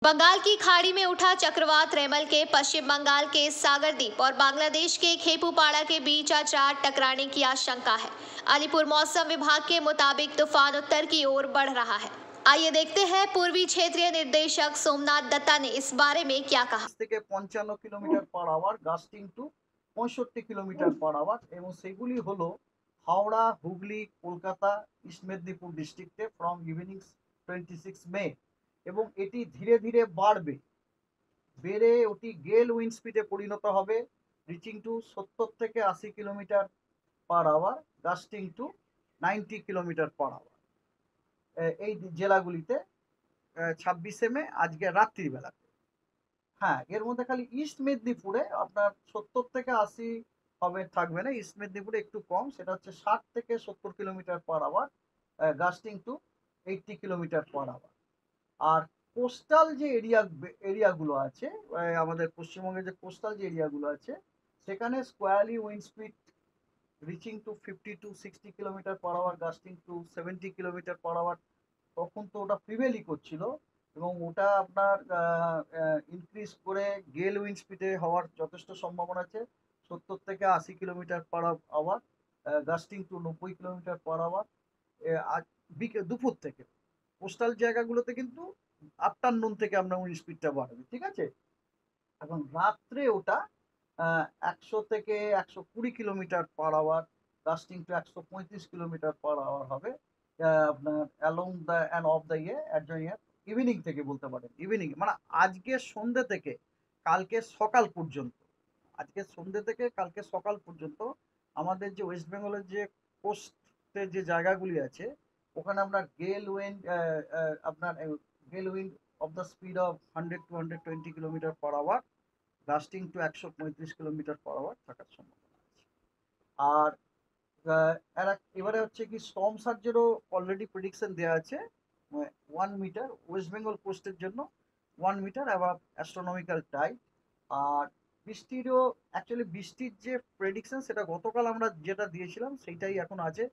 बंगाल की खाड़ी में उठा चक्रवात रेमल के पश्चिम बंगाल के सागर द्वीप और बांग्लादेश के खेपुपाड़ा के बीच आज रात टकराने की आशंका है। अलीपुर मौसम विभाग के मुताबिक तूफान उत्तर की ओर बढ़ रहा है। आइए देखते हैं पूर्वी क्षेत्रीय निर्देशक सोमनाथ दत्ता ने इस बारे में क्या कहा। 55 kilometre per hour gusting to 65 kilometre per hour এবং সেগুলি হলো হাওড়া, হুগলি, কলকাতা, ইস্ট মেদিনীপুর ডিস্ট্রিক্টে ফ্রম ইভিনিং 26 মে এবং এটি ধীরে ধীরে বেড়ে ওটি গেল উইন্ড স্পিডে পরিণত হবে রিচিং টু 70 থেকে 80 kilometre per hour gusting to 90 kilometre per hour এই জেলাগুলিতে 26 মে আজকে রাত্রিবেলাতে। হ্যাঁ, এর মধ্যে খালি ইস্ট মেদিনীপুরে আপনার 70 থেকে 80 হবে থাকবে না, ইস্ট মেদিনীপুরে একটু কম, সেটা হচ্ছে 60 থেকে 70 kilometre per hour gusting to 80 kilometre per hour. আর কোস্টাল যে এরিয়াগুলো আছে আমাদের পশ্চিমবঙ্গের যে কোস্টাল যে এরিয়াগুলো আছে সেখানে squally wind speed reaching to 50 to 60 kilometre per hour gusting to 70 kilometre per hour. তখন তো ওটা প্রিভেলই করছিল এবং ওটা আপনার ইনক্রিজ করে গেল উইন্ড স্পিডে হওয়ার যথেষ্ট সম্ভাবনা আছে 70 থেকে 80 kilometre per hour gusting to 90 kilometre per hour দুপুর থেকে। কোস্টাল জায়গাগুলোতে কিন্তু আফটারনুন থেকে আমরা উইন্ড স্পিডটা বাড়বে, ঠিক আছে। এবং রাত্রে ওটা 100 থেকে 120 kilometre per hour gusting to 135 kilometre per hour হবে আপনার along the end of the evening থেকে বলতে পারেন। ইভিনিং মানে আজকে সন্ধ্যে থেকে কালকে সকাল পর্যন্ত, আজকে সন্ধ্যে থেকে কালকে সকাল পর্যন্ত আমাদের যে ওয়েস্ট বেঙ্গলের যে কোস্টের যে জায়গাগুলি আছে ওখানে আমরা gale wind of the speed of 100 to 120 kilometre per hour gusting to 135 kilometre per hour থাকার সম্ভাবনা আছে। আর এবারে হচ্ছে কি স্টর্ম সার্জেরও অলরেডি প্রেডিকশন দেওয়া আছে 1 মিটার ওয়েস্ট বেঙ্গল কোস্টের জন্য 1 মিটার অ্যাবাভ অ্যাস্ট্রোনমিক্যাল টাইড। আর বৃষ্টিরও অ্যাকচুয়ালি বৃষ্টির যে প্রেডিকশন সেটা গতকাল আমরা যেটা দিয়েছিলাম সেইটাই এখন আছে।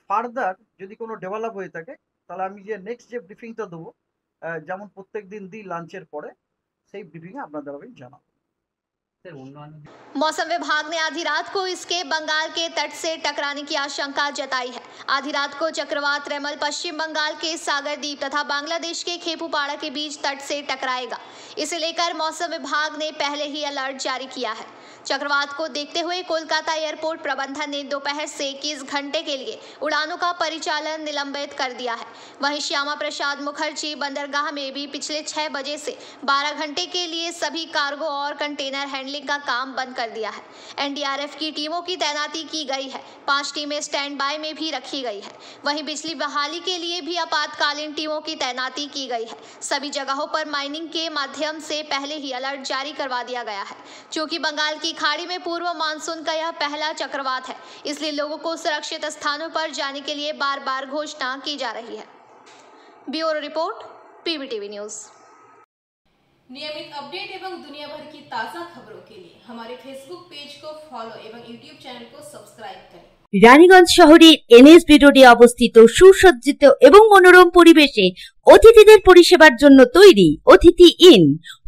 ফার্দার যদি কোনো ডেভেলপ হয়ে থাকে তাহলে আমি যে নেক্সট যে ব্রিফিংটা দেবো যেমন প্রত্যেক দিন দিই লাঞ্চের পরে সেই ব্রিফিংয়ে আপনাদের আমি জানাবো। मौसम विभाग ने आधी रात को इसके बंगाल के तट से टकराने की आशंका जताई है। आधी रात को चक्रवात रेमल पश्चिम बंगाल के सागर द्वीप तथा बांग्लादेश के खेपुपाड़ा के बीच तट से टकराएगा। इसे लेकर मौसम विभाग ने पहले ही अलर्ट जारी किया है। चक्रवात को देखते हुए कोलकाता एयरपोर्ट प्रबंधन ने दोपहर से 21 घंटे के लिए उड़ानों का परिचालन निलंबित कर दिया है। वहीं श्यामा प्रसाद मुखर्जी बंदरगाह में भी पिछले 6 बजे से 12 घंटे के लिए सभी कार्गो और कंटेनर हैंडलिंग का काम बंद कर दिया है। एनडीआरएफ की टीमों की तैनाती की गई है। 5 टीमें स्टैंड बाय में भी रखी गई है। वहीं बिजली बहाली के लिए भी आपातकालीन टीमों की तैनाती की गई है। सभी जगहों पर माइनिंग के माध्यम से पहले ही अलर्ट जारी करवा दिया गया है। चूंकि बंगाल की खाड़ी में पूर्व मानसून का यह पहला चक्रवात है, इसलिए लोगों को सुरक्षित स्थानों पर जाने के लिए बार बार घोषणा की जा रही है। Bureau report, PBTV news. नियमित अपडेट एवं दुनिया भर की ताज़ा खबरों के लिए हमारे फेसबुक पेज को फॉलो एवं यूट्यूब चैनल को सब्सक्राइब करें। রানীগঞ্জ শহরের এনএসবি রোডে অবস্থিত সুসজ্জিত এবং মনোরম পরিবেশে অতিথিদের পরিষেবার জন্য তৈরি অতিথি in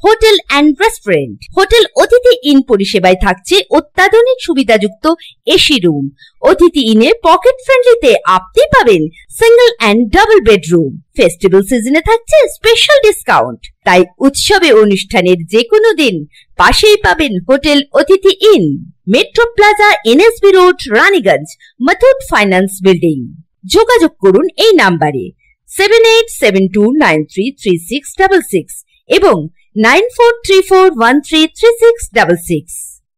hotel and restaurant. Hotel অতিথি ইন পরিষেবায় থাকছে অত্যাধুনিক সুবিধাযুক্ত এসি রুম। অতিথি ইনে পকেট ফ্রেন্ডলিতে আপনি পাবেন single and double bedroom. Festival সিজনে থাকছে স্পেশাল ডিসকাউন্ট। তাই উৎসবে অনুষ্ঠানের যে কোনো দিন পাশেই পাবেন হোটেল অতিথি in, metro plaza, NSB road, Raniganj, Muthoot finance building. যোগাযোগ করুন এই নাম্বারে 7872933666 এবং 9434133666।